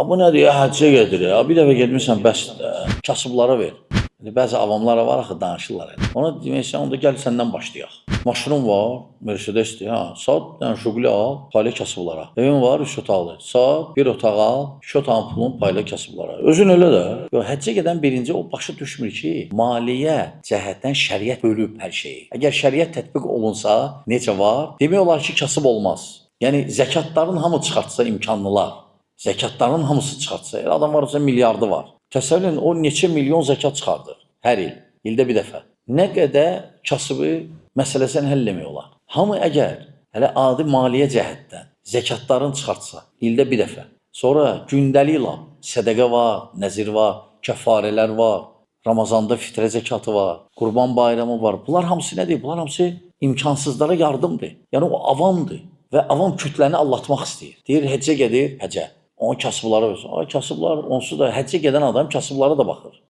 Bu nədir ya, həccə gedir ya. Bir dəfə getmirsən, bəs kasıblara ver. Bəzi avamlara var axı, danışırlar. Ona deməksən, onda gəl səndən başlayaq. Maşınım var, Mercedesdir, sat, Şuqli al, payla kasıblara. Evin var, 3 otaqlı. Sat, bir otaq al, 2 otağın pulunu payla kasıblara. Özün elə də. Həccə gedən birinci o başa düşmür ki, maliyyə cəhətdən şəriət bölüb hər şeyi. Əgər şəriət tətbiq olunsa, necə var? Demək olar ki, kasıb olmaz. Yəni, zəkatların hamı çıxartsa imkanlılar. Zəkatların hamısı çıxartsa, adam varsa milyardı var. Təsəvvür edin, o neçə milyon zəkat çıxardır hər il, ildə bir dəfə. Nə qədər kasıbı məsələsini həll etmək olar. Hamı əgər hələ adi maliyyə cəhətdən zəkatlarını çıxartsa, ildə bir dəfə, sonra gündəlik lap sədəqə var, nəzir var, kəfarələr var, Ramazanda fitrə zəkatı var, Qurban bayramı var. Bunlar hamısı nədir? Bunlar hamısı imkansızlara yardımdır. Yəni o avamdır və avam kütləni allatmaq istəyir. Deyir, həccə gedir, həccə. Onu kasıblara versin. Kasıblar, onsuz da həccə gedən adam kasıblara da baxır.